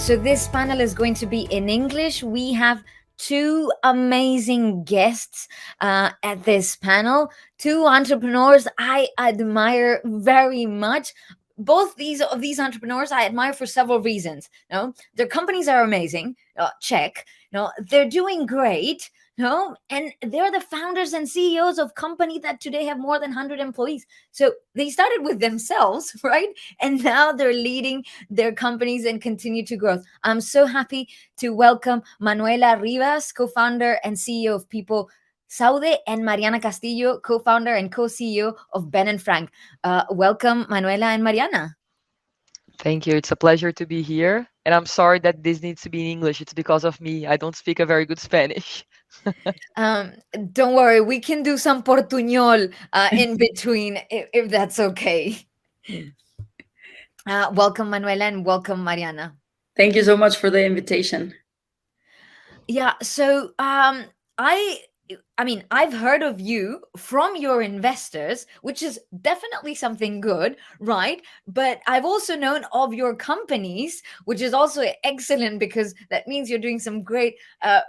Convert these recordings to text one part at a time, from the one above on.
So this panel is going to be in English. We have two amazing guests at this panel, two entrepreneurs I admire very much. Both these entrepreneurs I admire for several reasons. No, their companies are amazing. Check. No, they're doing great. No, and they're the founders and CEOs of companies that today have more than 100 employees. So they started with themselves, right? And now they're leading their companies and continue to grow. I'm so happy to welcome Manuela Rivas, co-founder and CEO of People Saude, and Mariana Castillo, co-founder and co-CEO of Ben and Frank. Welcome, Manuela and Mariana. Thank you. It's a pleasure to be here. And I'm sorry that this needs to be in English. It's because of me. I don't speak a very good Spanish. Um, don't worry, we can do some portuñol in between if that's okay. Welcome, Manuela, and welcome, Mariana. Thank you so much for the invitation. Yeah, so I mean, I've heard of you from your investors, which is definitely something good, right? But I've also known of your companies, which is also excellent because that means you're doing some great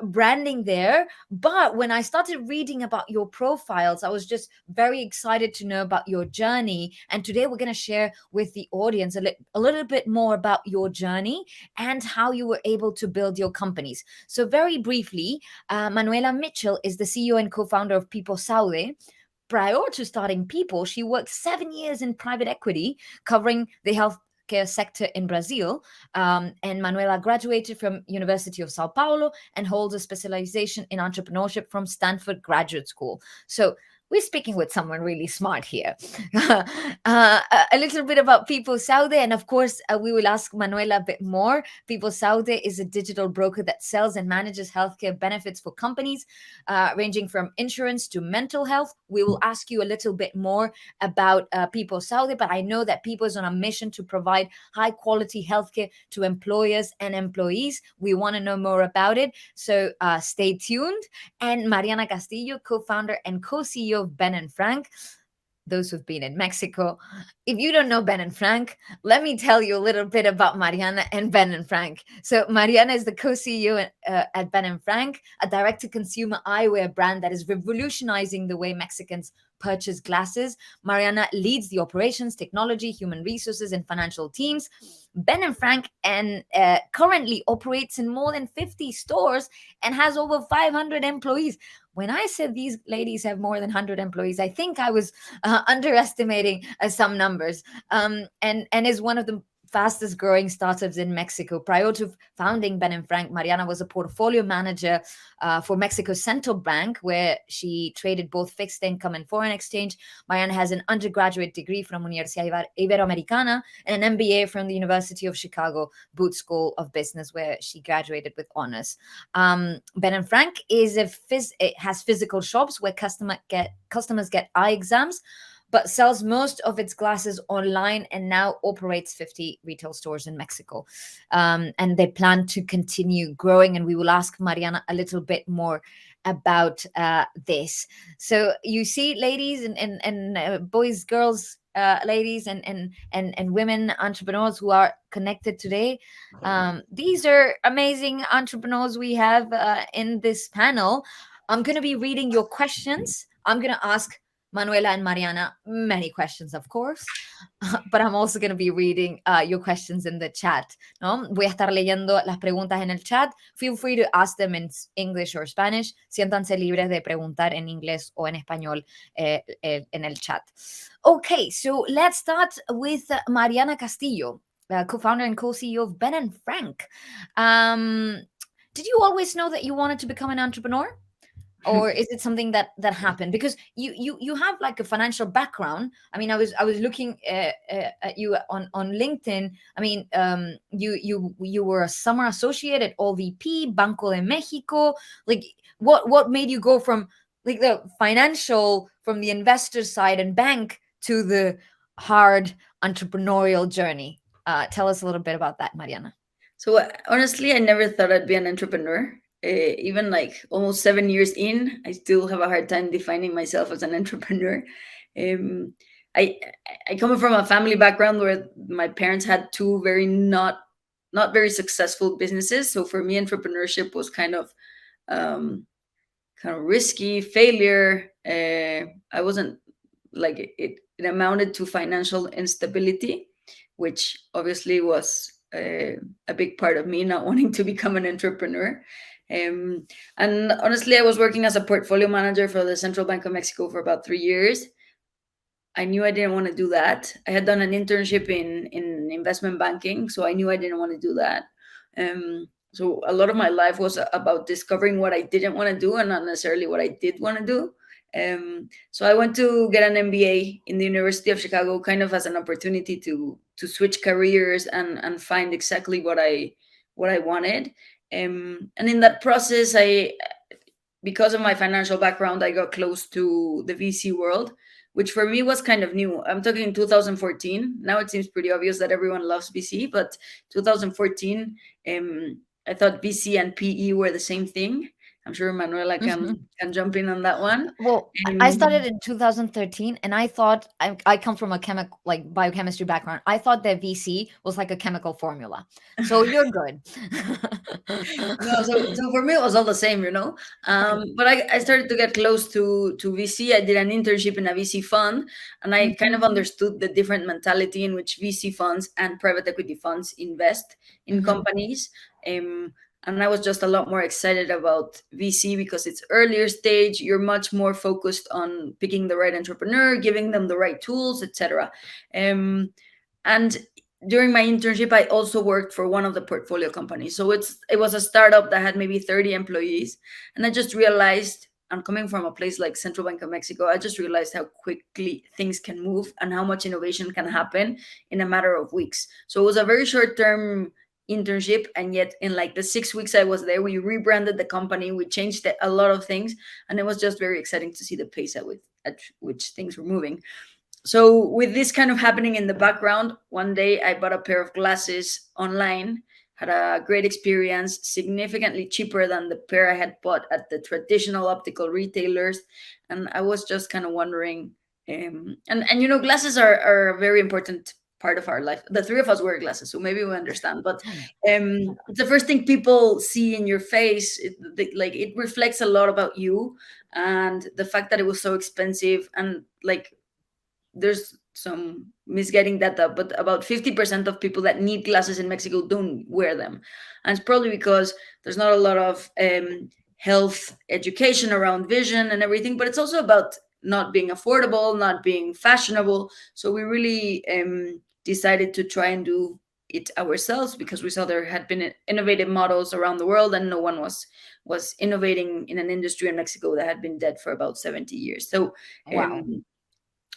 branding there. But when I started reading about your profiles, I was just very excited to know about your journey. And today we're going to share with the audience a little bit more about your journey and how you were able to build your companies. So, very briefly, Manuela Mitchell is the CEO and co-founder of People Saude. Prior to starting People, she worked 7 years in private equity, covering the healthcare sector in Brazil. And Manuela graduated from University of Sao Paulo and holds a specialization in entrepreneurship from Stanford Graduate School. So we're speaking with someone really smart here. A little bit about People Saude, and of course, we will ask Manuela a bit more. People Saude is a digital broker that sells and manages healthcare benefits for companies, ranging from insurance to mental health. We will ask you a little bit more about People Saude, but I know that People is on a mission to provide high quality healthcare to employers and employees. We want to know more about it, so stay tuned. And Mariana Castillo, co-founder and co-CEO of Ben and Frank. Those who've been in Mexico, if you don't know Ben and Frank, let me tell you a little bit about Mariana and Ben and Frank. So Mariana is the co-CEO at Ben and Frank, a direct-to-consumer eyewear brand that is revolutionizing the way Mexicans purchase glasses. Mariana leads the operations, technology, human resources, and financial teams. Ben and Frank and currently operates in more than 50 stores and has over 500 employees. When I said these ladies have more than 100 employees, I think I was underestimating some numbers. And is one of the fastest growing startups in Mexico. Prior to founding Ben and Frank, Mariana was a portfolio manager for Mexico's central bank, where she traded both fixed income and foreign exchange. Mariana has an undergraduate degree from Universidad Iberoamericana and an MBA from the University of Chicago Booth School of Business, where she graduated with honors. Ben and Frank it has physical shops where customers get eye exams, but sells most of its glasses online and now operates 50 retail stores in Mexico. And they plan to continue growing, and we will ask Mariana a little bit more about this. So you see, ladies and boys, girls, ladies and women entrepreneurs who are connected today. These are amazing entrepreneurs we have in this panel. I'm going to be reading your questions. I'm going to ask Manuela and Mariana many questions, of course, but I'm also going to be reading your questions in the chat. ¿No? Voy a estar leyendo las preguntas en el chat. Feel free to ask them in English or Spanish. Siéntanse libres de preguntar en inglés o en español en el chat. Okay, so let's start with Mariana Castillo, co-founder and co-CEO of Ben and Frank. Did you always know that you wanted to become an entrepreneur? Or is it something that happened? Because you have like a financial background. I mean, I was looking at you on LinkedIn. I mean, you were a summer associate at OVP, Banco de Mexico. Like, what made you go from like the financial, from the investor side and bank, to the hard entrepreneurial journey? Tell us a little bit about that, Mariana. So honestly, I never thought I'd be an entrepreneur. Even like almost 7 years in, I still have a hard time defining myself as an entrepreneur. I come from a family background where my parents had two very not not very successful businesses. So for me, entrepreneurship was um, kind of risky failure. I wasn't like it amounted to financial instability, which obviously was a big part of me not wanting to become an entrepreneur. Um, and honestly, I was working as a portfolio manager for the Central Bank of Mexico for about 3 years. I knew I didn't want to do that. I had done an internship in investment banking, so I knew I didn't want to do that. So a lot of my life was about discovering what I didn't want to do and not necessarily what I did want to do. So I went to get an MBA in the University of Chicago, kind of as an opportunity to switch careers and find exactly what I wanted. And in that process, I because of my financial background, I got close to the VC world, which for me was kind of new. I'm talking 2014. Now it seems pretty obvious that everyone loves VC, but 2014, I thought VC and PE were the same thing. I'm sure Manuela can jump in on that one. Well, I started in 2013, and I thought I come from a chemical, like biochemistry background. I thought that VC was like a chemical formula. So you're good. No, so for me it was all the same, you know. But I started to get close to VC. I did an internship in a VC fund, and I kind of understood the different mentality in which VC funds and private equity funds invest in companies. And I was just a lot more excited about VC because it's earlier stage. You're much more focused on picking the right entrepreneur, giving them the right tools, etc. And during my internship, I also worked for one of the portfolio companies. So it was a startup that had maybe 30 employees, and I just realized. I'm coming from a place like Central Bank of Mexico. I just realized how quickly things can move and how much innovation can happen in a matter of weeks. So it was a very short term internship, and yet in like the 6 weeks I was there, we rebranded the company, we changed a lot of things, and it was just very exciting to see the pace at which things were moving. So with this kind of happening in the background, one day I bought a pair of glasses online, had a great experience, significantly cheaper than the pair I had bought at the traditional optical retailers. And I was just kind of wondering, and you know, glasses are a very important part of our life. The three of us wear glasses, so maybe we understand. But it's the first thing people see in your face. Like it reflects a lot about you, and the fact that it was so expensive, and like there's some misgetting data, but about 50% of people that need glasses in Mexico don't wear them. And it's probably because there's not a lot of health education around vision and everything, but it's also about not being affordable, not being fashionable. So we really decided to try and do it ourselves because we saw there had been innovative models around the world and no one was innovating in an industry in Mexico that had been dead for about 70 years. So Wow.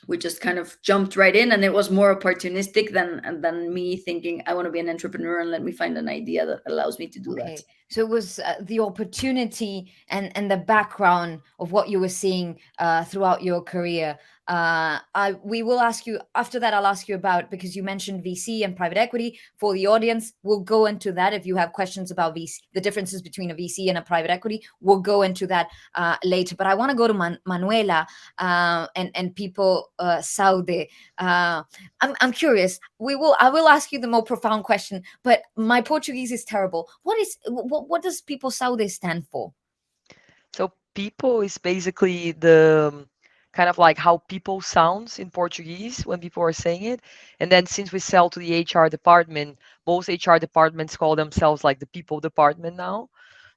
we just kind of jumped right in, and it was more opportunistic than me thinking I want to be an entrepreneur and let me find an idea that allows me to do that. Okay. So it was the opportunity and the background of what you were seeing throughout your career. We will ask you after that. I'll ask you about, because you mentioned VC and private equity. For the audience, we'll go into that. If you have questions about VC, the differences between a VC and a private equity, we'll go into that later. But I want to go to Manuela and people Saude. I'm curious. I will ask you the more profound question, but my Portuguese is terrible. What does people Saude stand for? So people is basically the kind of like how people sounds in Portuguese when people are saying it. And then since we sell to the HR department, most HR departments call themselves like the people department now.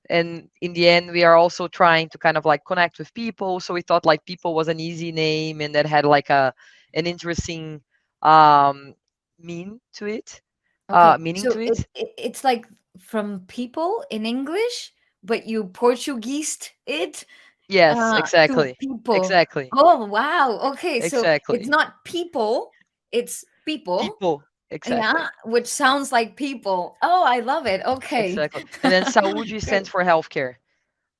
And in the end, we are also trying to kind of like connect with people. So we thought like people was an easy name and that had like an interesting um mean to it, Okay, meaning so to it. it's like from people in English, but you Portuguesed it Yes, to exactly. people. Exactly. Oh, wow. Okay, so it's Exactly. not people, it's people. People. Yeah, Exactly. which sounds like people. Oh, I love it. Okay. Exactly. And then saúde Great. stands for healthcare.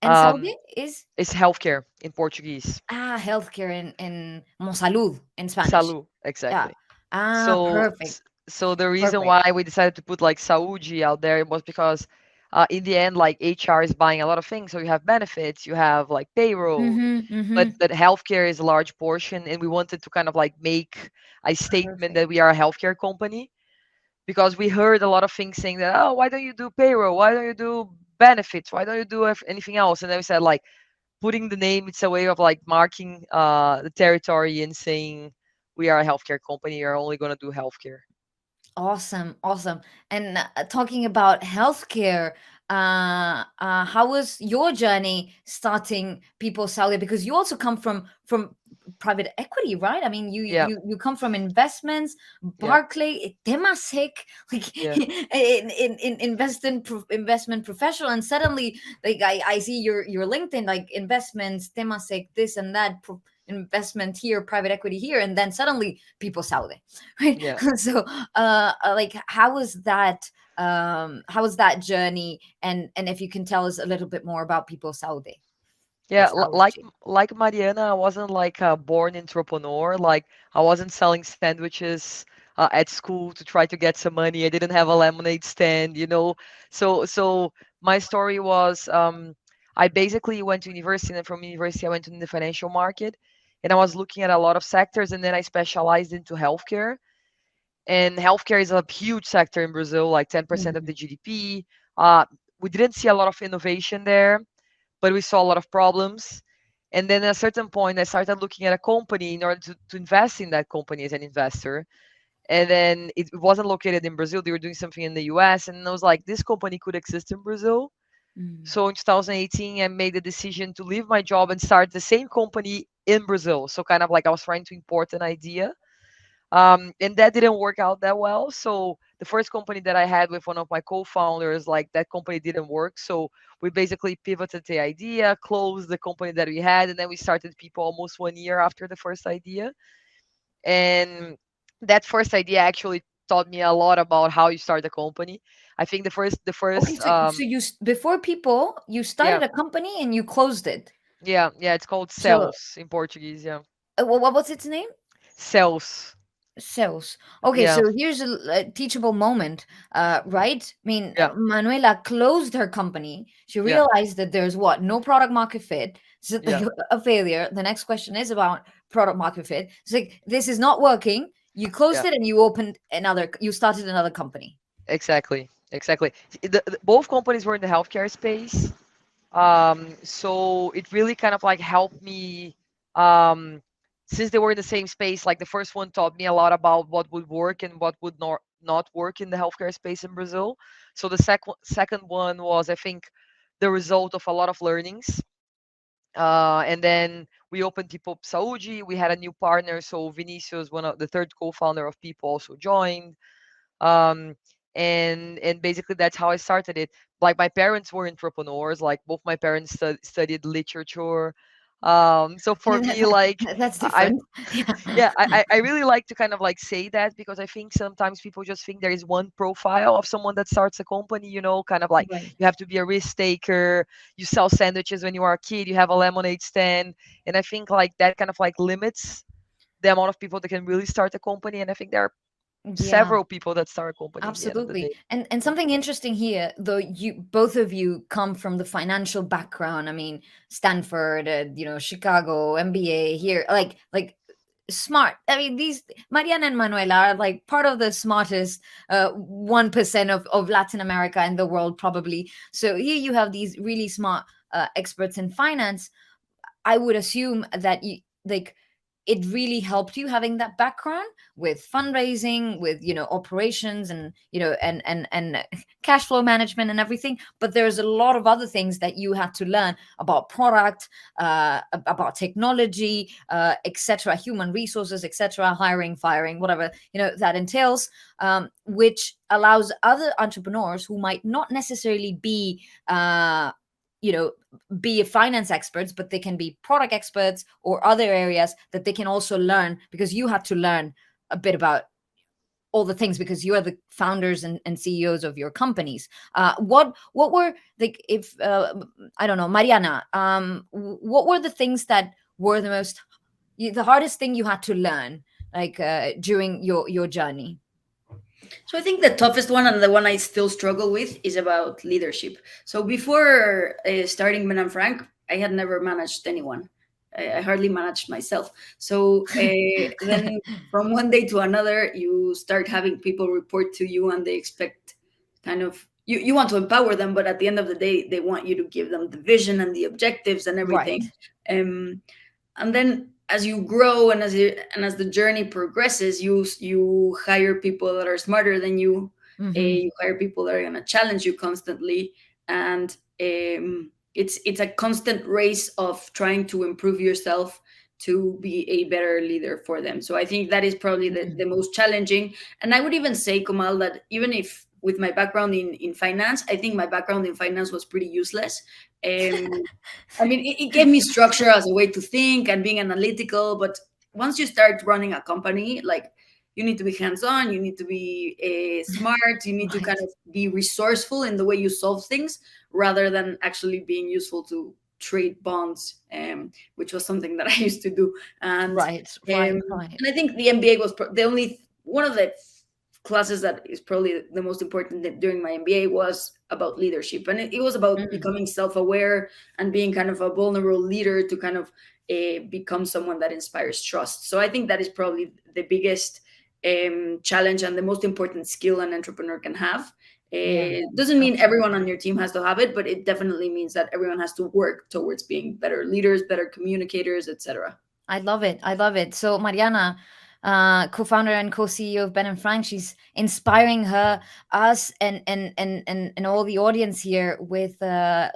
And Saudi Um, is it's healthcare in Portuguese. healthcare in Monsalud in Spanish. Saúde. Yeah. Exactly. So, Perfect. so the reason Perfect. why we decided to put like saúde out there was because, in the end, like HR is buying a lot of things. So you have benefits, you have like payroll, Mm-hmm. but Mm-hmm. healthcare is a large portion, and we wanted to kind of like make a statement Perfect. that we are a healthcare company. because we heard a lot of things saying that, oh, why don't you do payroll? Why don't you do benefits? Why don't you do anything else? And then we said like putting the name, it's a way of like marking the territory and saying we are a healthcare company. We are only going to do healthcare. Awesome, awesome. And talking about healthcare, how was your journey starting People Salary? Because you also come from private equity, right? I mean, you Yeah, you you come from investments, yeah, Barclay, Temasek, like yeah, in investment professional, and suddenly like I see your LinkedIn like investments, Temasek, this and that. Investment here, private equity here, and then suddenly People Salary, right? yeah. So like how was that journey, and if you can tell us a little bit more about People Saudi or Yeah, Saudi. like Mariana, I wasn't like a born entrepreneur. Like I wasn't selling sandwiches at school to try to get some money. I didn't have a lemonade stand, you know. So my story was I basically went to university, and from university I went to the financial market, and I was looking at a lot of sectors, and then I specialized into healthcare. And healthcare is a huge sector in Brazil, like 10% of the Mhm. GDP. Uh, we didn't see a lot of innovation there, but we saw a lot of problems. And then at a certain point, I started looking at a company in order to invest in that company as an investor. And then it wasn't located in Brazil. They were doing something in the US. And I was like, this company could exist in Brazil. Mm. So in 2018, I made the decision to leave my job and start the same company in Brazil. So kind of like I was trying to import an idea, and that didn't work out that well. So the first company that I had with one of my co-founders, like that company didn't work. So we basically pivoted the idea, closed the company that we had, and then we started People almost 1 year after the first idea. And that first idea actually taught me a lot about how you start a company. I think the Okay, first so before People, you yeah, started a company and you closed it. yeah, it's called So sales in Portuguese. Yeah, what was its name? sales. Sales. Okay, Yeah, so here's a teachable moment, right? I mean, yeah, Manuela closed her company. She yeah, realized that there's what? No product market fit. So yeah, a failure. The next question is about product market fit. It's like, this is not working. You closed yeah. it and you opened you started another company. Exactly, exactly. Both companies were in the healthcare space, so it really kind of like helped me, um, since they were in the same space. Like the first one taught me a lot about what would work and what would not work in the healthcare space in Brazil. So the second one was, I think, the result of a lot of learnings. And then we opened People Saúde. We had a new partner, so Vinicius, one of the third co-founder of People, also joined. um and basically that's how I started it. Like my parents were entrepreneurs. Like both my parents studied literature. So for me, like That's I different. Yeah. yeah, I really like to kind of like say that, because I think sometimes people just think there is one profile of someone that starts a company, kind of like Right. you have to be a risk taker, you sell sandwiches when you are a kid, you have a lemonade stand. And I think like that kind of like limits the amount of people that can really start a company. And I think there are Yeah. several people that start a company in the end of the Absolutely. day. And Yeah. something interesting here, though you both of you come from the financial background. I mean, Stanford, Chicago, MBA here, like smart. I mean, these Mariana and Manuela are like part of the smartest 1% of Latin America and the world, probably. So here you have these really smart experts in finance. I would assume that you like it really helped you having that background with fundraising, with operations, and cash flow management and everything. But there's a lot of other things that you had to learn about product, about technology, etc., human resources, etc., hiring, firing, whatever that entails, which allows other entrepreneurs who might not necessarily you know be finance experts, but they can be product experts or other areas that they can also learn, because you had to learn a bit about all the things because you are the founders and CEOs of your companies. What were like if I don't know, Mariana, what were the things that were the hardest thing you had to learn like during your journey? So I think the toughest one and the one I still struggle with is about leadership. So before starting Ben and Frank, I had never managed anyone. I hardly managed myself. So then from one day to another, you start having people report to you, and they expect kind of you want to empower them, but at the end of the day, they want you to give them the vision and the objectives and everything. Right. Um, and then as you grow and as the journey progresses, you hire people that are smarter than you. Mm-hmm. You hire people that are going to challenge you constantly, and it's a constant race of trying to improve yourself to be a better leader for them. So I think that is probably the most challenging. And I would even say, Kamal, that even if with my background in finance, I think my background in finance was pretty useless. um, I mean, it gave me structure as a way to think and being analytical. But once you start running a company, like, you need to be hands on, you need to be smart, you need to kind Right. of be resourceful in the way you solve things rather than actually being useful to trade bonds, which was something that I used to do. Right. Right. Right. And I think the MBA was the only one of the classes that is probably the most important during my MBA was about leadership, and it was about Mm. becoming self-aware and being kind of a vulnerable leader to kind of become someone that inspires trust. So I think that is probably the biggest challenge and the most important skill an entrepreneur can have. Yeah. It doesn't mean everyone Absolutely. on your team has to have it, but it definitely means that everyone has to work towards being better leaders, better communicators, etc. I love it. I love it. So Mariana, co-founder and co-CEO of Ben and Frank, she's inspiring us, and all the audience here with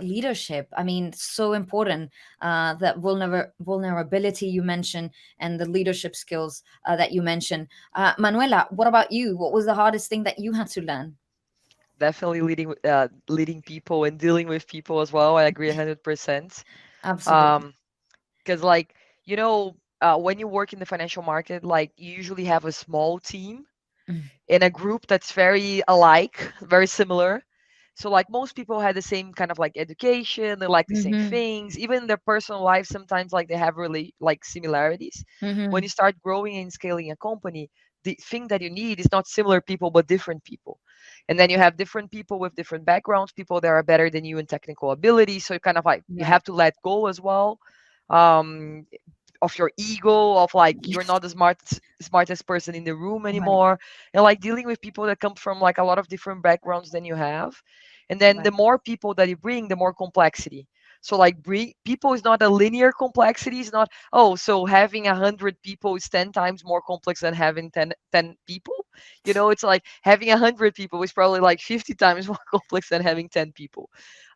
leadership. I mean, so important, that vulnerability you mentioned, and the leadership skills that you mentioned. Manuela, what about you? What was the hardest thing that you had to learn? Definitely leading people and dealing with people as well. I agree 100%. Absolutely. Um, because when you work in the financial market, like you usually have a small team Mm. in a group that's very alike, very similar. So like most people had the same kind of like education, they like the same Mm-hmm. things, even their personal lives sometimes like they have really like similarities. When Mm-hmm. you start growing and scaling a company, the thing that you need is not similar people but different people. And then you have different people with different backgrounds, people that are better than you in technical ability. So you kind of like you Right. have to let go as well. Um, of your ego, of like you're not the smartest person in the room Right. anymore, and like dealing with people that come from like a lot of different backgrounds than you have. And then Right. the more people that you bring, the more complexity. So like people is not a linear complexity. It's not, oh, so having 100 people is 10 times more complex than having ten people. It's like having 100 people is probably like 50 times more complex than having 10 people.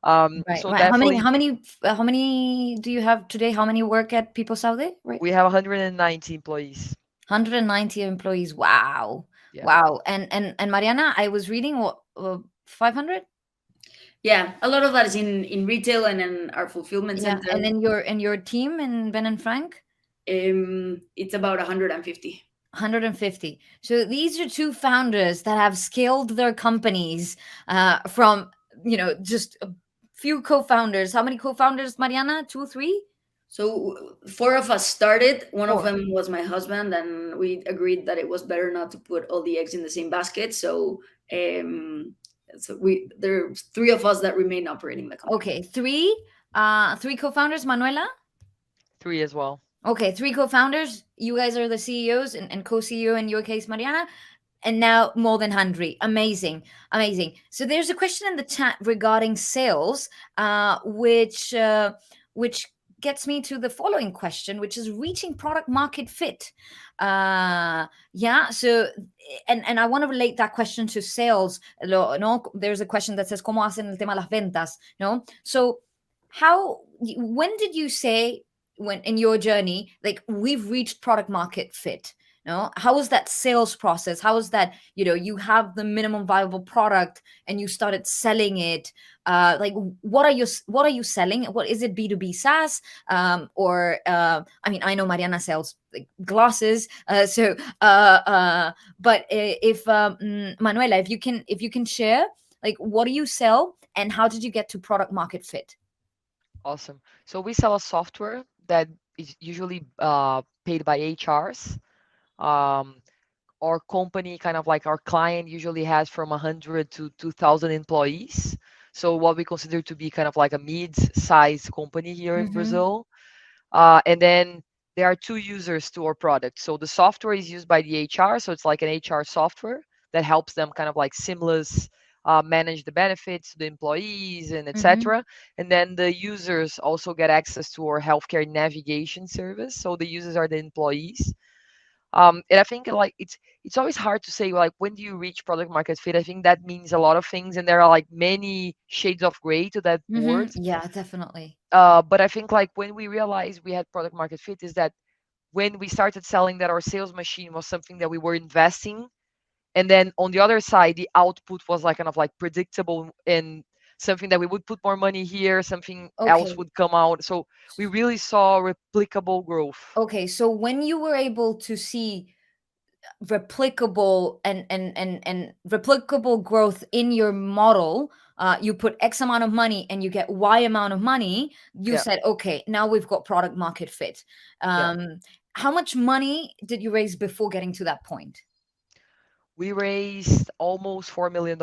Right, So right. How many? definitely How many do you have today? How many work at People Saudi? Right, we have 190 employees. 190 employees. Wow, Yeah. wow. And Mariana, I was reading what, 500. Yeah, a lot of that is in retail and in our fulfillment Yeah, center. and then your team in Ben and Frank, It's about 150. 150. So these are two founders that have scaled their companies from just a few co-founders. How many co-founders, Mariana? Two, three, So four of us started. One of four. them was my husband, and we agreed that it was better not to put all the eggs in the same basket. Um, so there are three of us that remain operating the company. Okay, three co-founders, Manuela. Three as well. Okay, three co-founders. You guys are the CEOs and co-CEO in your case, Mariana. And now more than 100. Amazing. Amazing. So there's a question in the chat regarding sales, which gets me to the following question, which is reaching product market fit. Yeah. So and I want to relate that question to sales. No, there's a question that says ¿Cómo hacen el tema las ventas? No. So when did you say, when in your journey, like, we've reached product market fit? No, how was that sales process? How was that, you have the minimum viable product and you started selling it? Like, what are you selling? What is it? B2B SaaS? Or I mean, I know Mariana sells like glasses. But if Manuela, if you can share, like, what do you sell and how did you get to product market fit? Awesome. So we sell a software that is usually paid by HRs. Um, our company, kind of like our client, usually has from 100 to 2,000 employees. So what we consider to be kind of like a mid-sized company here in Mm-hmm. Brazil. And then there are two users to our product. So the software is used by the HR, so it's like an HR software that helps them kind of like seamless manage the benefits to the employees and Mm-hmm. etc. And then the users also get access to our healthcare navigation service. So the users are the employees. And I think like it's always hard to say like when do you reach product market fit. I think that means a lot of things, and there are like many shades of gray to that word. Mm-hmm. Yeah, definitely. But I think like when we realized we had product market fit is that when we started selling that our sales machine was something that we were investing, and then on the other side the output was like kind of like predictable and something that we would put more money here, something else Okay. would come out. So we really saw replicable growth. Okay. So when you were able to see replicable and replicable growth in your model, you put X amount of money and you get Y amount of money, you Yeah, said, okay, now we've got product market fit. yeah. How much money did you raise before getting to that point? We raised almost $4 million.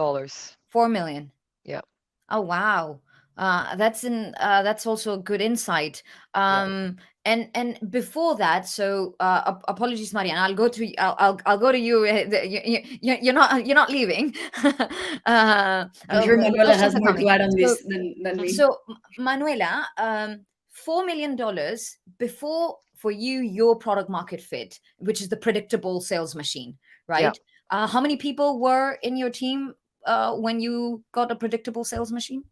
4 million. Yeah, Oh wow. That's also a good insight. yeah. And before that, so apologies, Mariana. I'll go to you. You're not leaving. I'm sure The Manuela has questions are more coming. to add on So this than me. so Manuela, $4 million before for you, your product market fit, which is the predictable sales machine, Yeah, right? How many people were in your team when you got a predictable sales machine?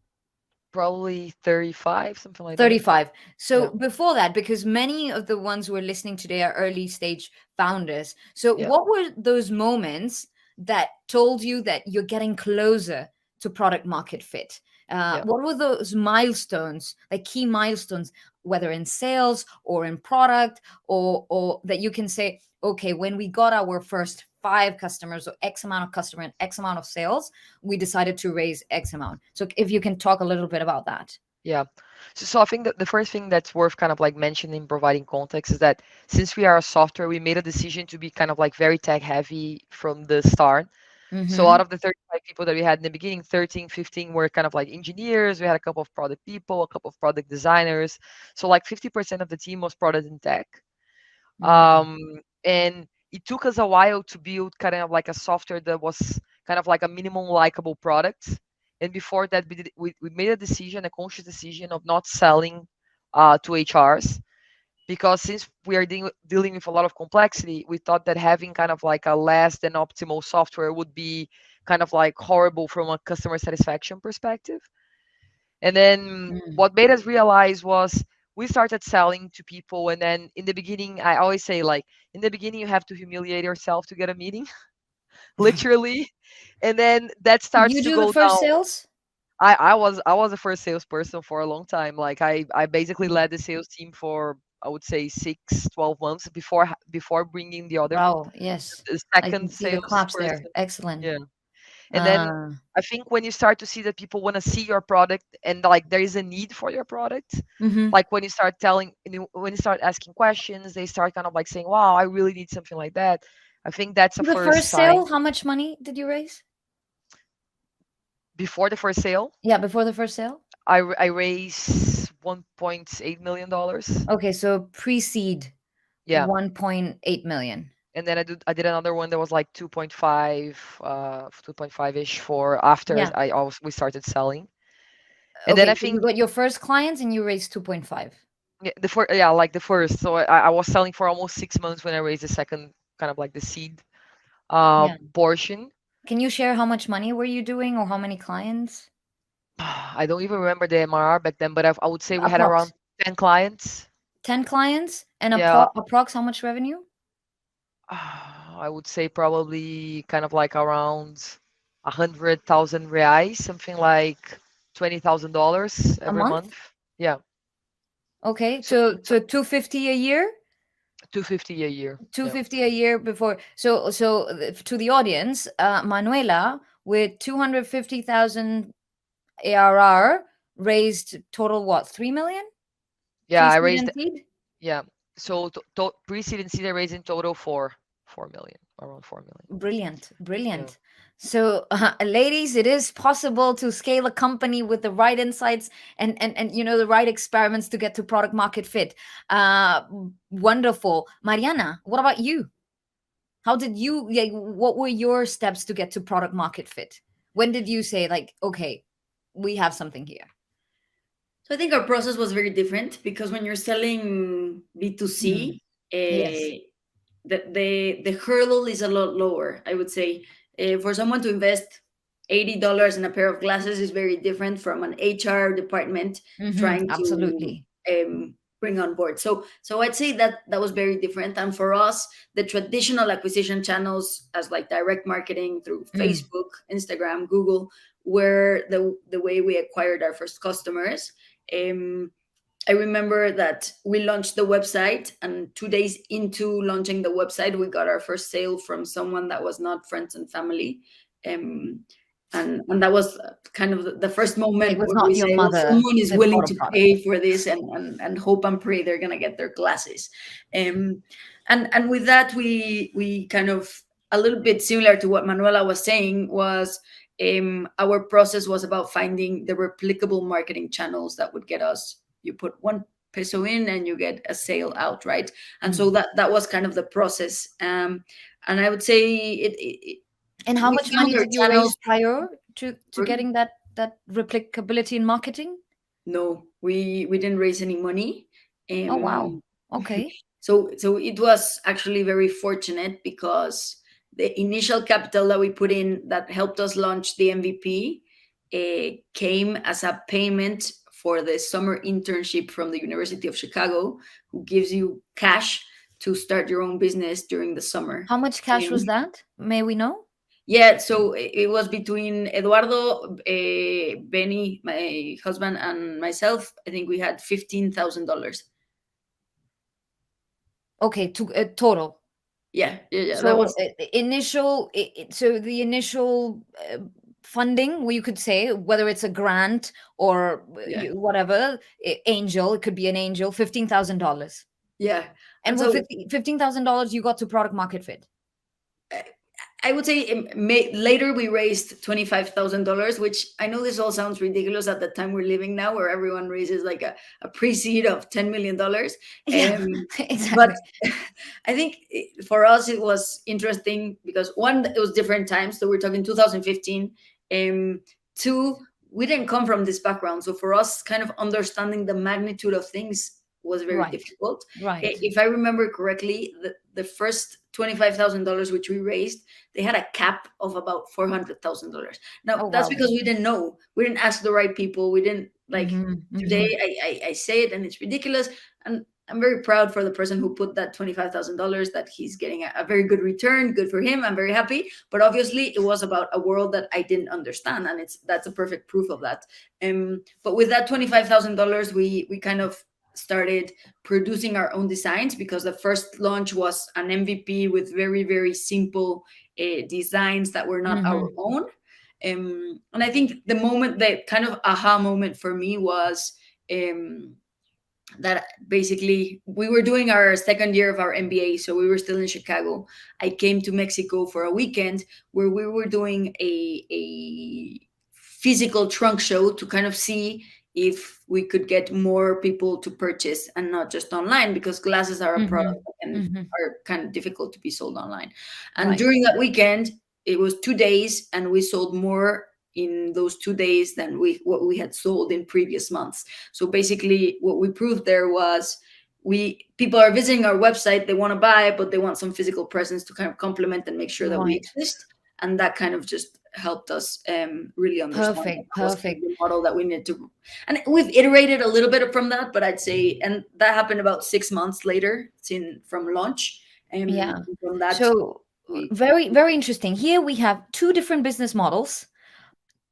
probably 35, something like that. 35. So Yeah, before that, because many of the ones who are listening today are early stage founders. So yeah, what were those moments that told you that you're getting closer to product market fit? yeah. What were those milestones, like key milestones, whether in sales or in product, or that you can say, okay, when we got our first five customers or X amount of customer and X amount of sales, we decided to raise X amount. So if you can talk a little bit about that. Yeah. So I think that the first thing that's worth kind of like mentioning, providing context, is that since we are a software, we made a decision to be kind of like very tech heavy from the start. So out Mm-hmm. of the 35 people that we had in the beginning, 13, 15 were kind of like engineers. We had a couple of product people, a couple of product designers. So like 50% of the team was product and tech. Mm. Um, and it took us a while to build kind of like a software that was kind of like a minimum likable product. And before that, we made a decision, a conscious decision of not selling to HRs, because since we are dealing with a lot of complexity, we thought that having kind of like a less than optimal software would be kind of like horrible from a customer satisfaction perspective. And then Mm. what made us realize was we started selling to people. And then in the beginning, I always say, like, in the beginning, you have to humiliate yourself to get a meeting, literally. And then that Did you starts to do the go first down. sales? I was a first salesperson for a long time. Like I basically Mm. led the sales team for, I would say, 6, 12 months before bringing Wow, yes. the I can second see the claps there. salesperson. Excellent. Yeah. And then Uh, I think when you start to see that people want to see your product and like there is a need for your product, mhm. like when you start when you start asking questions, they start kind of like saying, "Wow, I really need something like that." I think that's a The first first sign. sale, how much money did you raise? Before the first sale, Yeah, before the first sale? I raised $1.8 million. Okay, so pre-seed Yeah, 1.8 million. and then I did another one that was like 2.5 ish for after Yeah. we started selling. And then Okay, I so you think got your first clients and you raised 2.5. yeah, like the first. So I was selling for almost 6 months when I raised the second, kind of like the seed Yeah. portion. Can you share how much money were you doing or how many clients? I don't even remember the MRR back then, but I would say we had around Approx. 10 clients. 10 clients and Yeah, approx how much revenue? I would say probably kind of like around 100,000 reais, something like $20,000 A every month? month. Yeah, Okay, so so 250 a year? 250 a year. Yeah, 250 a year before. To the audience, Manuela with 250,000 ARR raised total what? 3 million? yeah, I Pre-seed raised. and seed? Yeah, so pre-seed and seed I raised in total four. 4 million, around 4 million. Brilliant, Yeah. brilliant. So, ladies, it is possible to scale a company with the right insights and the right experiments to get to product market fit. Wonderful, Mariana. What about you? How did you? Yeah, what were your steps to get to product market fit? When did you say like, okay, we have something here? So I think our process was very different because when you're selling Mm, B2C, yes. the hurdle is a lot lower. I would say for someone to invest $80 in a pair of glasses is very different from an HR department trying to Absolutely. bring on board. So I'd say that that was very different. And for us, the traditional acquisition channels as like direct marketing through Mm, Facebook, Instagram, Google were the way we acquired our first customers. Um, I remember that we launched the website, and 2 days into launching the website, we got our first sale from someone that was not friends and family. Um, and that was kind of the first it moment was where we not your say, well, mother someone is that willing bought a to product. pay for this and hope and pray they're going to get their glasses. Um, and with that, we kind of, a little bit similar to what Manuela was saying, was our process was about finding the replicable marketing channels that would get us, you put 1 peso in and you get a sale out, right? And so Mm. that was kind of the process. And I would say And how we much found money our did you channels. raise prior to getting that replicability in marketing? No, we didn't raise any money. Oh wow. um Okay. so it was actually very fortunate because the initial capital that we put in that helped us launch the MVP came as a payment for the summer internship from the University of Chicago, who gives you cash to start your own business during the summer. How much cash was that? May we know? Yeah, so it was between Eduardo, Benny, my husband, and myself. I think we had $15,000. Okay, to total. Yeah. That So was initial, so the initial funding, you could say, whether it's a grant or yeah, whatever, angel, it could be an angel, $15,000. yeah. And And with so $15,000, you got to product market fit. I would say later we raised $25,000, which I know this all sounds ridiculous at the time we're living now, where everyone raises like a pre-seed of $10 million. Yeah, But exactly. I think for us it was interesting because one, it was different times. So we're talking 2015. Two, we didn't come from this background, so for us, kind of understanding the magnitude of things was very Right, difficult. right. If I remember correctly, the first $25,000 which we raised, they had a cap of about $400,000. Now Oh that's wow. because we didn't know, we didn't ask the right people, we didn't like. Today, Mm-hmm. I say it and it's ridiculous, and I'm very proud for the person who put that $25,000, that he's getting a very good return. Good for him. I'm very happy. But obviously, it was about a world that I didn't understand, and that's a perfect proof of that. But with that $25,000, we kind of started producing our own designs, because the first launch was an MVP with very simple designs that were not our Mm-hmm. own. And I think the kind of aha moment for me was that basically we were doing our second year of our MBA, so we were still in Chicago. I came to Mexico for a weekend where we were doing a physical trunk show to kind of see if we could get more people to purchase and not just online, because glasses are a product Mm-hmm. that Mm-hmm. are kind of difficult to be sold online. And Right. during that weekend, it was 2 days, and we sold more in those 2 days than what we had sold in previous months. So basically, what we proved there was, we people are visiting our website, they want to buy, but they want some physical presence to kind of complement and make sure that we Right. exist. And that kind of just helped us really understand that Perfect. that was kind of Perfect. the model that we needed to. And we've iterated a little bit from that, but I'd say, and that happened about 6 months later, from launch. Yeah. And from that, So we very, very interesting. Here we have two different business models,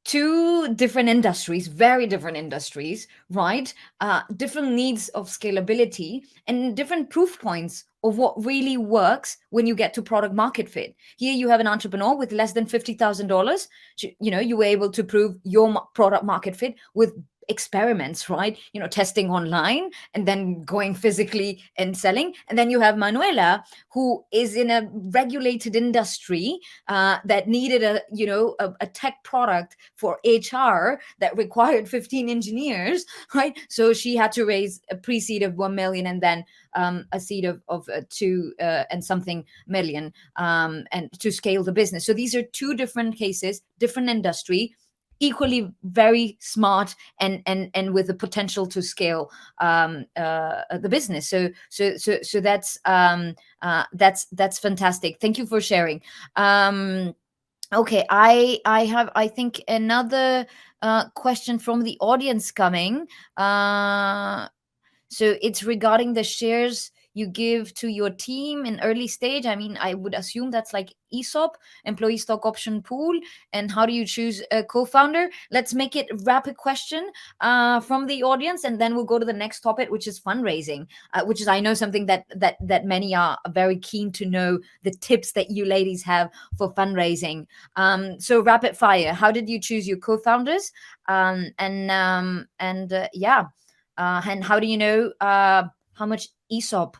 two different industries, very different industries, right? Different needs of scalability and different proof points of what really works when you get to product market fit. Here you have an entrepreneur with less than $50,000. You were able to prove your product market fit with experiments, right? Testing online and then going physically and selling. And then you have Manuela, who is in a regulated industry that needed a tech product for HR that required 15 engineers, right? So she had to raise a pre-seed of 1 million and then a seed of 2 and something million, and to scale the business. So these are two different cases, different industry, equally very smart, and with the potential to scale the business. So that's fantastic. Thank you for sharing. Okay, I have, I think, another question from the audience coming. So it's regarding the shares you give to your team in early stage. I mean, I would assume that's like ESOP, employee stock option pool. And how do you choose a co-founder? Let's make it rapid question from the audience, and then we'll go to the next topic, which is fundraising, which is, I know, something that many are very keen to know, the tips that you ladies have for fundraising. So rapid fire, how did you choose your co-founders? Yeah. And how do you know how much ESOP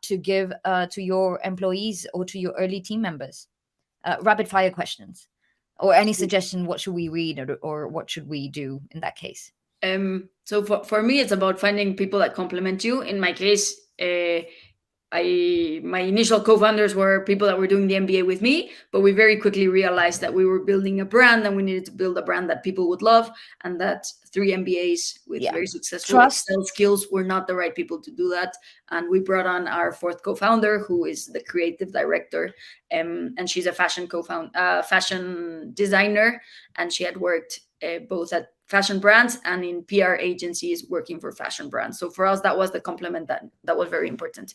to give to your employees or to your early team members? Rapid fire questions, or any suggestion. What should we read, or what should we do in that case? So for me, it's about finding people that complement you. In my case, my initial co-founders were people that were doing the MBA with me, but we very quickly realized that we were building a brand and we needed to build a brand that people would love, and that 3 MBAs with Yeah. very successful Trust. Excel skills were not the right people to do that. And we brought on our fourth co-founder, who is the creative director, and she's a fashion designer, and she had worked both at fashion brands and in PR agencies working for fashion brands. So for us, that was the complement that was very important.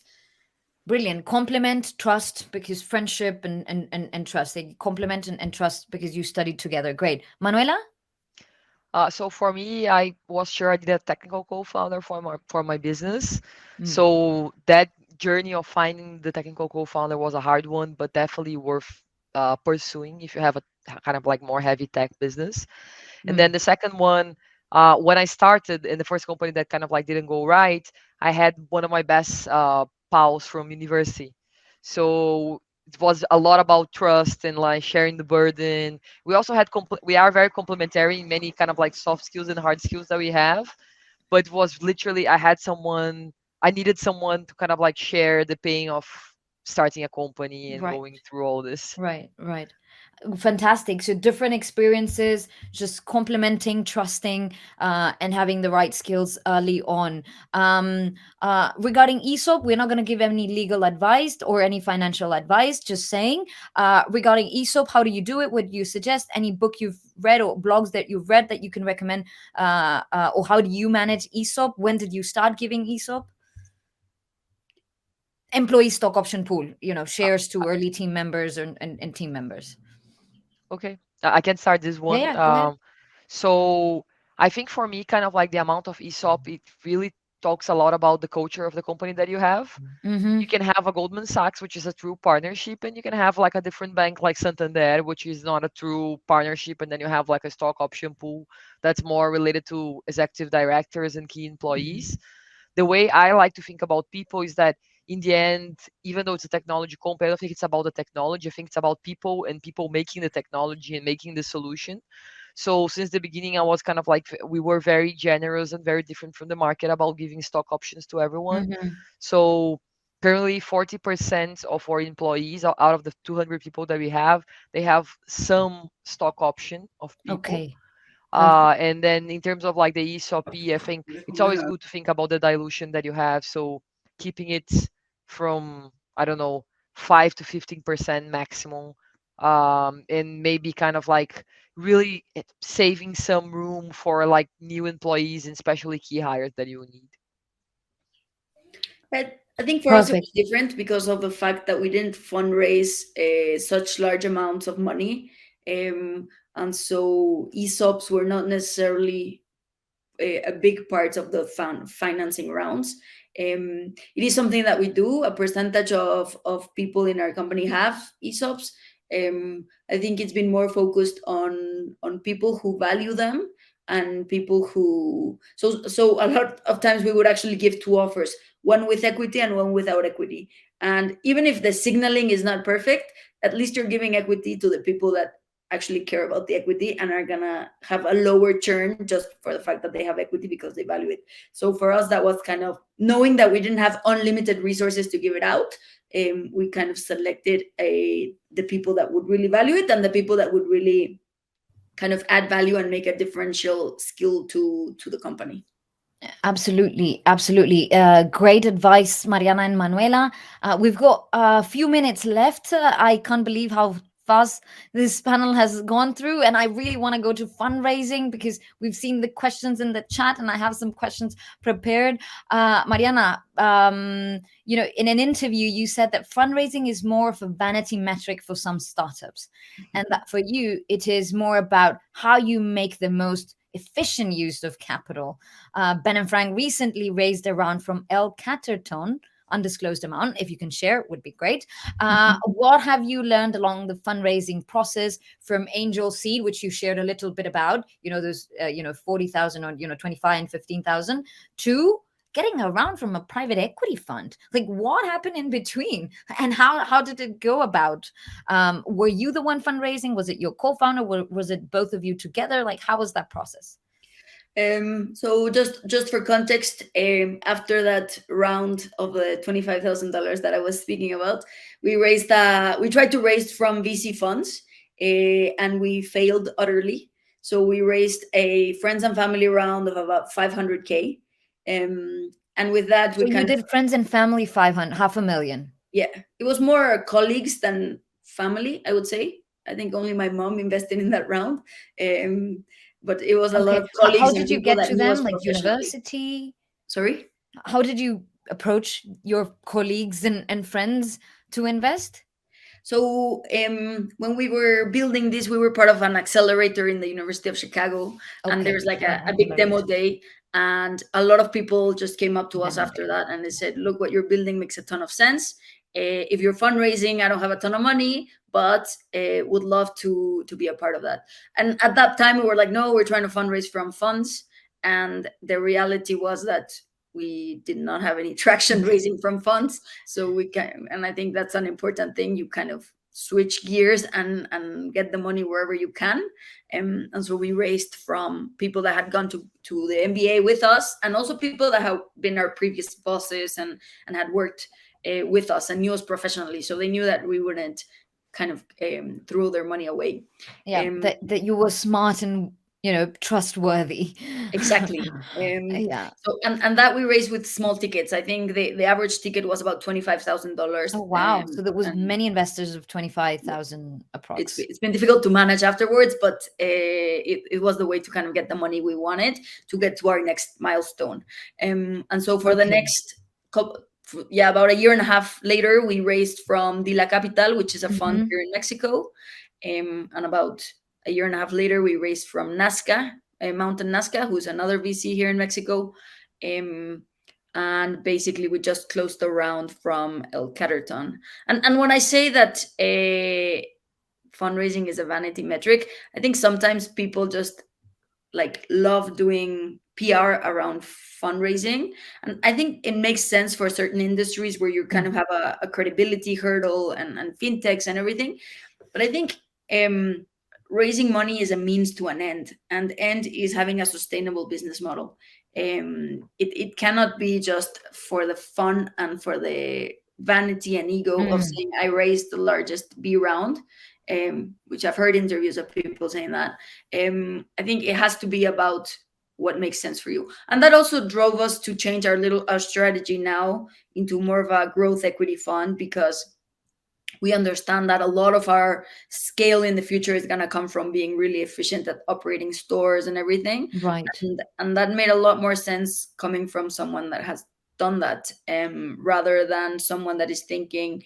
Brilliant. Compliment, trust, because friendship and trust, they complement and trust because you studied together. Great. Manuela? So for me, I was sure I need a technical co-founder for my business. Mm. So that journey of finding the technical co-founder was a hard one, but definitely worth pursuing if you have a kind of like more heavy tech business. And then the second one, when I started in the first company that kind of like didn't go right, I had one of my best pals from university. So it was a lot about trust and like sharing the burden. We also had we are very complementary in many kind of like soft skills and hard skills that we have. But it was literally I needed someone to kind of like share the pain of starting a company and Right. going through all this. Right. Fantastic. So different experiences, just complementing, trusting, and having the right skills early on. Regarding ESOP, we're not going to give any legal advice or any financial advice, just saying. Regarding ESOP, how do you do it? What do you suggest? Any book you've read or blogs that you've read that you can recommend? Or how do you manage ESOP? When did you start giving ESOP? Employee stock option pool, Uh, shares to early team members and team members. Okay, I can start this Yeah, one. yeah, go ahead. So I think for me, kind of like the amount of ESOP, it really talks a lot about the culture of the company that you have. Mm-hmm. You can have a Goldman Sachs, which is a true partnership, and you can have like a different bank like Santander, which is not a true partnership, and then you have like a stock option pool that's more related to executive directors and key employees. The way I like to think about people is that in the end, even though it's a technology company, I don't think it's about the technology. I think it's about people and people making the technology and making the solution. So since the beginning, I was kind of like we were very generous and very different from the market about giving stock options to everyone. Mm-hmm. So currently 40% of our employees out of the 200 people that we have, they have some stock option of people. Okay. Perfect. And then in terms of like the ESOP, I think it's always good to think about the dilution that you have. So keeping it from, I don't know, 5 to 15% maximum. And maybe kind of like really saving some room for like new employees and especially key hires that you need. I think for us it Perfect. was different because of the fact that we didn't fundraise such large amounts of money, and so ESOPs were not necessarily a big part of the financing rounds. It is something that we do. A percentage of people in our company have ESOPs. I think it's been more focused on people who value them, and people who, so a lot of times we would actually give two offers, one with equity and one without equity. And even if the signaling is not perfect, at least you're giving equity to the people that actually care about the equity and are gonna have a lower churn just for the fact that they have equity because they value it. So for us, that was kind of knowing that we didn't have unlimited resources to give it out. We kind of selected the people that would really value it and the people that would really kind of add value and make a differential skill to the company. Absolutely, absolutely. Great advice, Mariana and Manuela. We've got a few minutes left. I can't believe how fast this panel has gone through, and I really want to go to fundraising because we've seen the questions in the chat, and I have some questions prepared. Mariana, in an interview, you said that fundraising is more of a vanity metric for some startups, and that for you, it is more about how you make the most efficient use of capital. Ben and Frank recently raised a round from El Caterton, undisclosed amount. If you can share, it would be great. What have you learned along the fundraising process from Angel Seed, which you shared a little bit about? Those 40,000 or 25 and 15,000 to getting a round from a private equity fund. Like, what happened in between, and how did it go about? Were you the one fundraising? Was it your co-founder? Was it both of you together? Like, how was that process? So just for context, after that round of the $25,000 that I was speaking about, we tried to raise from VC funds, and we failed utterly. So we raised a friends and family round of about 500K, and with that So we you kind of, did friends and family 500, 500,000. yeah, it was more colleagues than family, I would say. I think only my mom invested in that round. But it was a lot Okay. of How colleagues and did you people get that to knew us them? Like professionally. university? Sorry? How did you approach your colleagues and friends to invest? So when we were building this, we were part of an accelerator in the University of Chicago, and Okay. there's like An a big demo accelerator. day, and a lot of people just came up to us Demo after day. that, and they said, "Look, what you're building makes a ton of sense. If you're fundraising, I don't have a ton of money, but would love to be a part of that." And at that time, we were like, "No, we're trying to fundraise from funds," and the reality was that we did not have any traction raising from funds. So we can, and I think that's an important thing. You kind of switch gears and get the money wherever you can. And so we raised from people that had gone to the MBA with us, and also people that have been our previous bosses and had worked with us and knew us professionally. So they knew that we wouldn't kind of throw their money away. Yeah, that you were smart and trustworthy. Exactly. Yeah. So and that we raised with small tickets. I think the average ticket was about $25,000. Oh wow. So there was And many investors of 25,000 approx. it's been difficult to manage afterwards, but it was the way to kind of get the money we wanted to get to our next milestone. And so for the Okay. next couple, yeah, about a year and a half later, we raised from La Capital, which is a fund Mhm. here in Mexico. And about a year and a half later, we raised from Nazca, Mountain Nazca, who's another VC here in Mexico. And basically, we just closed a round from El Caterton. And when I say that fundraising is a vanity metric, I think sometimes people just like love doing PR around fundraising. And I think it makes sense for certain industries where you kind of have a credibility hurdle and fintechs and everything. But I think raising money is a means to an end, and the end is having a sustainable business model. It cannot be just for the fun and for the vanity and ego of Mm. saying I raised the largest B round, which I've heard interviews of people saying that. I think it has to be about what makes sense for you, and that also drove us to change our strategy now into more of a growth equity fund, because we understand that a lot of our scale in the future is going to come from being really efficient at operating stores and everything. Right. And that made a lot more sense coming from someone that has done that, rather than someone that is thinking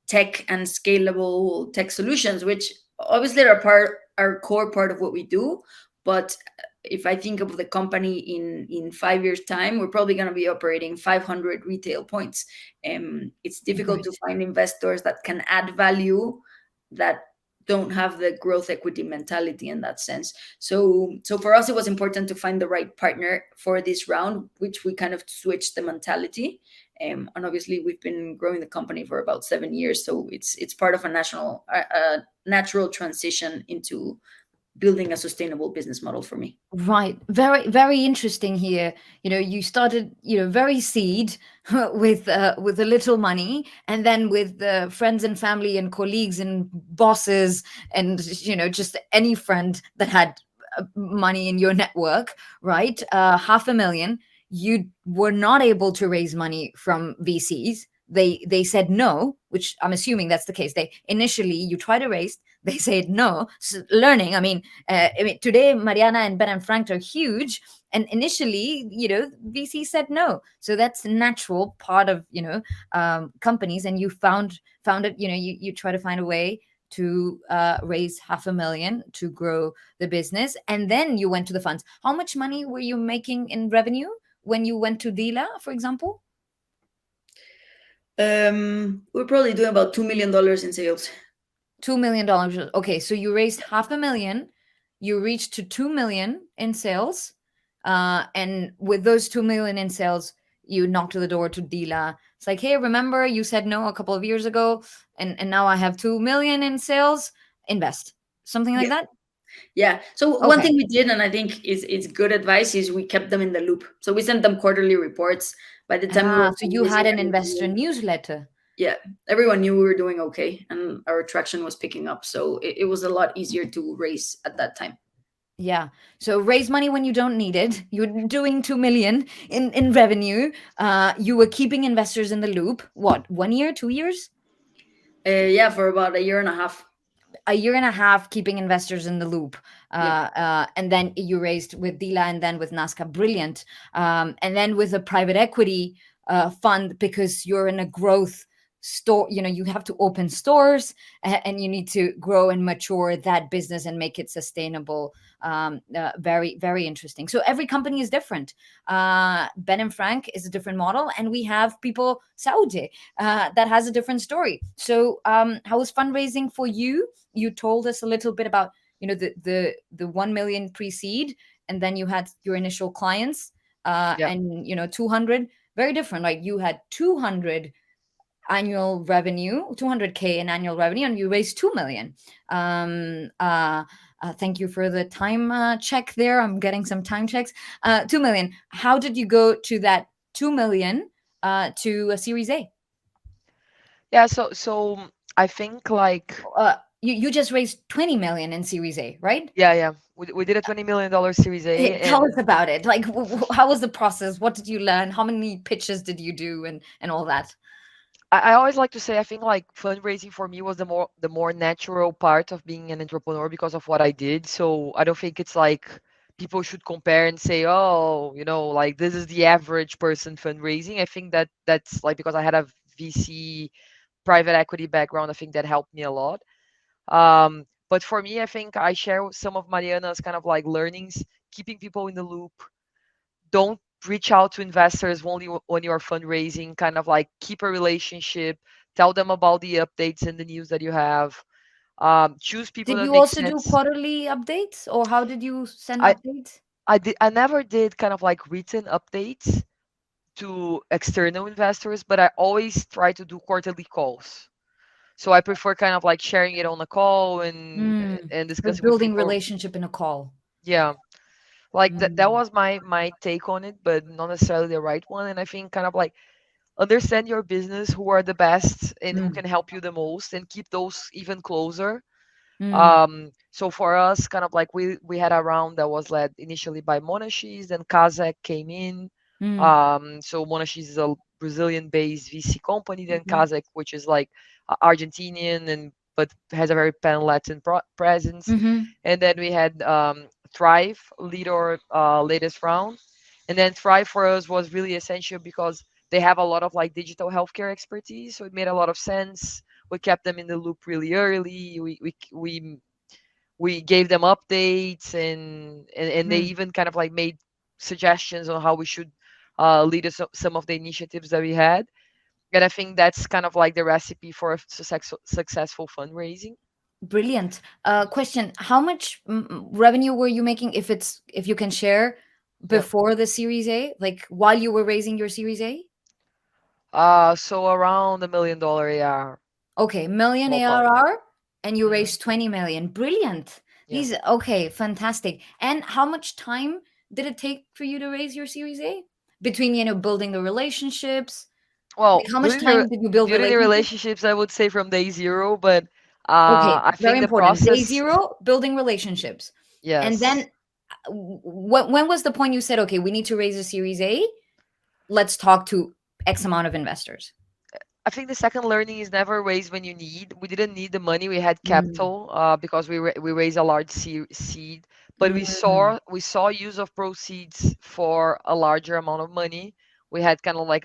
tech and scalable tech solutions, which obviously are core part of what we do. But if I think of the company in 5 years time, we're probably going to be operating 500 retail points. It's difficult to Right. find investors that can add value, that don't have the growth equity mentality in that sense. So for us, it was important to find the right partner for this round, which we kind of switched the mentality. And obviously, we've been growing the company for about 7 years, so it's part of a natural transition into building a sustainable business model for me. Right. Very, very interesting here. You started, very seed with a little money, and then with friends and family and colleagues and bosses and, just any friend that had money in your network, right? 500,000. You were not able to raise money from VCs. They said no, which I'm assuming that's the case. They initially you try to raise, they said no. So learning. I mean, today Mariana and Ben and Frank are huge, and initially, VC said no. So that's a natural part of companies, and you found it. You try to find a way to raise 500,000 to grow the business, and then you went to the funds. How much money were you making in revenue when you went to Dila, for example? We're probably doing about $2 million in sales. $2 million. Okay, so you raised 500,000, you reached to 2 million in sales, and with those 2 million in sales, you knocked to the door to Dila. It's like, hey, remember you said no a couple of years ago, and now I have 2 million in sales. Invest, something like Yeah. that. Yeah. So one Okay. thing we did, and I think it's good advice, is we kept them in the loop. So we sent them quarterly reports. By the time we were So you fundraising, had an investor newsletter. yeah, everyone knew we were doing okay, and our traction was picking up. So it was a lot easier to raise at that time. Yeah. So raise money when you don't need it. You're doing 2 million in revenue. You were keeping investors in the loop. What, 1 year, 2 years? Yeah, for about a year and a half. A year and a half keeping investors in the loop. Yeah. And then you raised with Dila and then with Nazca. Brilliant. And then with a private equity fund, because you're in a growth store, you have to open stores, and you need to grow and mature that business and make it sustainable. Very, very interesting. So every company is different. Ben and Frank is a different model, and we have people, Saudi, that has a different story. So how was fundraising for you? You told us a little bit about the 1 million pre-seed, and then you had your initial clients, Yeah. and 200. Very different. Like, you had 200 annual revenue, 200K in annual revenue, and you raised 2 million. Thank you for the time check there. I'm getting some time checks. 2 million. How did you go to that 2 million to a Series A? Yeah. So I think like You just raised 20 million in Series A, right? yeah. We did a $20 million Series A, Hey, tell us and about it. Like, how was the process? What did you learn? How many pitches did you do, and all that? I always like to say I think like fundraising for me was the more natural part of being an entrepreneur because of what I did. So I don't think it's like people should compare and say, oh, like this is the average person fundraising. I think that's like because I had a VC private equity background, I think that helped me a lot. But for me, I think I share some of Mariana's kind of like learnings, keeping people in the loop. Don't reach out to investors only when you're fundraising. Kind of like keep a relationship, tell them about the updates and the news that you have. Choose people Did that you make also do sense. quarterly updates, or how did you send I updates? I never did kind of like written updates to external investors, but I always try to do quarterly calls. So I prefer kind of like sharing it on a call and Mm. and So discussing with building people. relationship in a call. Yeah, like that Mm. was my take on it, but not necessarily the right one. And I think kind of like understand your business, who are the best and who Mm. can help you the most, and keep those even closer. Mm. So for us, kind of like we had a round that was led initially by Monashis, then Kazakh came in. Mm. So Monashis is a Brazilian-based VC company, then Mhm. Kazakh, which is like Argentinian and but has a very pan-Latin presence. Mhm. And then we had Thrive lead our latest round, and then Thrive for us was really essential because they have a lot of like digital healthcare expertise, so it made a lot of sense. We kept them in the loop really early. We gave them updates, and they Mm. even kind of like made suggestions on how we should lead us some of the initiatives that we had. And I think that's kind of like the recipe for a successful fundraising. Brilliant. Question: how much revenue were you making, if you can share, Yep. before the Series A, like while you were raising your Series A? So around $1 million, yeah, Okay, million ballpark. ARR, and you Hmm. raised 20 million. Brilliant. Yeah. Okay, fantastic. And how much time did it take for you to raise your Series A? Between, building the relationships, like Well, how much time did you build building the relationships? relationships, I would say from day zero, but Okay, I very think the important. Day process, zero, building relationships. And yes. then when was the point you said, okay, we need to raise a Series A? Let's talk to X amount of investors. I think the second learning is never raise when you need. We didn't need the money. We had Mm, capital because we raised a large seed, but mm, we saw use of proceeds for a larger amount of money. We had kind of like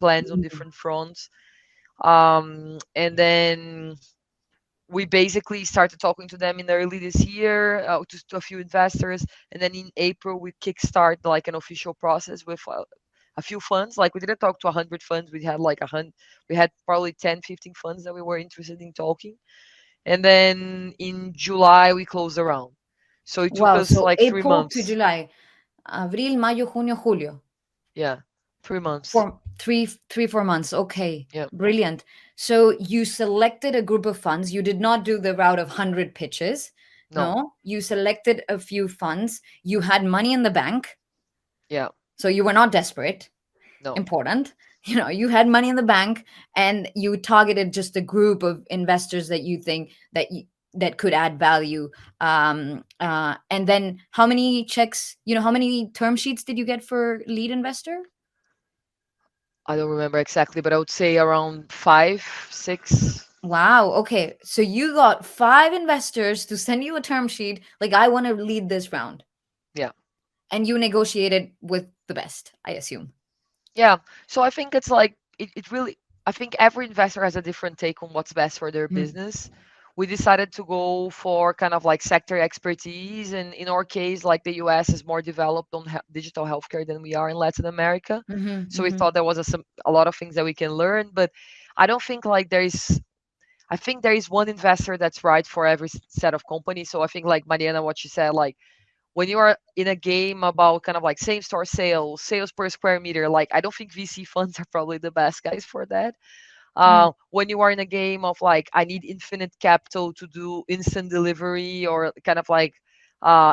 plans on mm, different fronts, and then we basically started talking to them in early this year, to a few investors, and then in April we kickstart like an official process with a few funds. Like we didn't talk to 100 funds. We had like 100. We had probably 10, 15 funds that we were interested in talking, and then in July we closed the round. So it took wow. us So like three April to months. July, Abril, Mayo, Junio, Julio. Yeah, 3 months. For 4 months. Okay, Yeah, brilliant. So you selected a group of funds. You did not do the route of 100 pitches. no, No, you selected a few funds. You had money in the bank. yeah, So you were not desperate. no. Important. You had money in the bank, and you targeted just a group of investors that you think that could add value. And then how many checks, how many term sheets did you get for lead investor? I don't remember exactly, but I would say around five, six. Wow. Okay. So you got five investors to send you a term sheet, like, I want to lead this round. Yeah. And you negotiated with the best, I assume. Yeah. So I think it's like it really I think every investor has a different take on what's best for their Mm. business. We decided to go for kind of like sector expertise, and in our case, like the US is more developed on digital healthcare than we are in Latin America. Mm-hmm, So we mm-hmm. thought there was a lot of things that we can learn, but I don't think like I think there is one investor that's right for every set of companies. So I think like Mariana, what she said, like when you are in a game about kind of like same store sales per square meter, like I don't think VC funds are probably the best guys for that. Mm, When you are in a game of like I need infinite capital to do instant delivery, or kind of like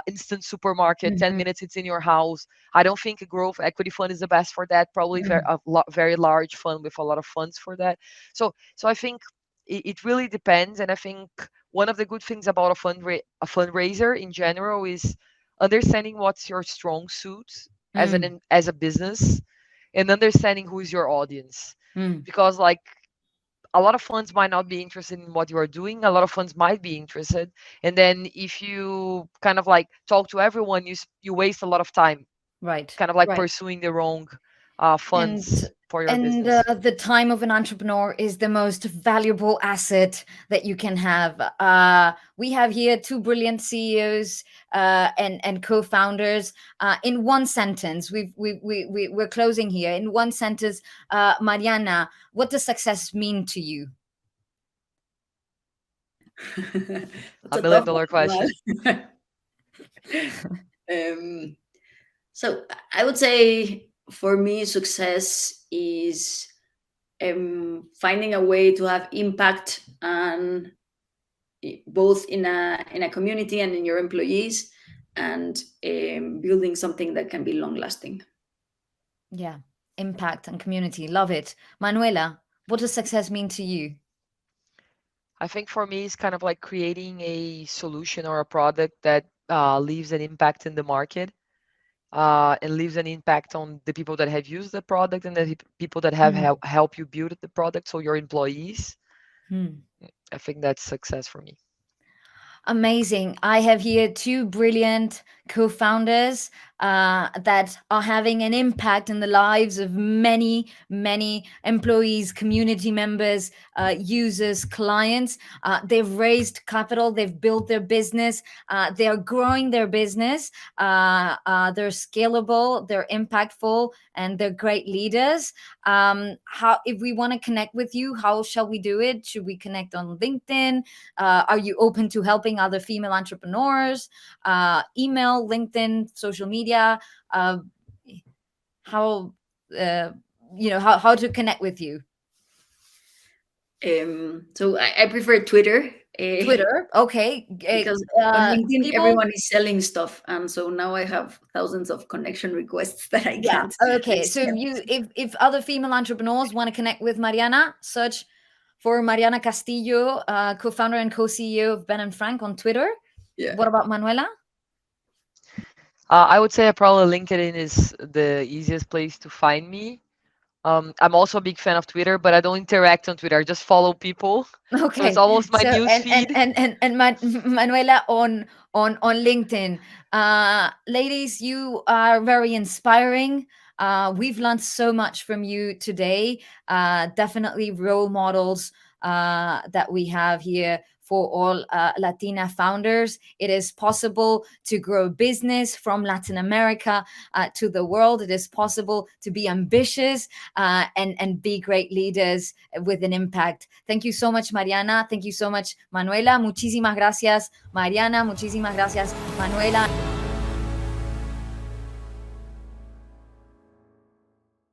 instant supermarket, 10 mm-hmm, minutes it's in your house, I don't think a growth equity fund is the best for that. Probably mm. very large fund with a lot of funds for that. So I think it really depends, and I think one of the good things about a fundraiser in general is understanding what's your strong suit Mm, as a business, and understanding who is your audience, mm. because like a lot of funds might not be interested in what you are doing. A lot of funds might be interested, and then if you kind of like talk to everyone, you waste a lot of time Right, kind of like right. pursuing the wrong and funds for your and business. the time of an entrepreneur is the most valuable asset that you can have. We have here two brilliant CEOs, and co-founders. In one sentence, we're closing here. In one sentence, Mariana, what does success mean to you? That's A a million tough dollar question. one. um, so I would say for me, success is finding a way to have impact and both in a community and in your employees, and building something that can be long lasting. Yeah, impact and community. Love it. Manuela, what does success mean to you? I think for me, it's kind of like creating a solution or a product that leaves an impact in the market, and leaves an impact on the people that have used the product, and the people that have Hmm. help you build the product. So your employees, Hmm. I think that's success for me. Amazing. I have here two brilliant co-founders that are having an impact in the lives of many, many employees, community members, users, clients. They've raised capital, they've built their business, they are growing their business, they're scalable, they're impactful, and they're great leaders. How, if we want to connect with you, how shall we do it? Should we connect on LinkedIn? Are you open to helping other female entrepreneurs? Email, LinkedIn, social media, uh, how uh, how to connect with you? So I prefer Twitter, Twitter, okay. because on LinkedIn People, everyone is selling stuff, and so now I have thousands of connection requests that I yeah, can't okay. So if accept. you, if other female entrepreneurs want to connect with Mariana, search for Mariana Castillo, co-founder and co-CEO of Ben and Frank on Twitter. Yeah. What about Manuela? I would say probably LinkedIn is the easiest place to find me. I'm also a big fan of Twitter, but I don't interact on Twitter. I just follow people, so it's Okay, almost my so news feed. Manuela on LinkedIn. Ladies, you are very inspiring. We've learned so much from you today. Definitely role models that we have here for all Latina founders. It is possible to grow business from Latin America to the world. It is possible to be ambitious and be great leaders with an impact. Thank you so much, Mariana. Thank you so much, Manuela. Muchísimas gracias, Mariana. Muchísimas gracias, Manuela.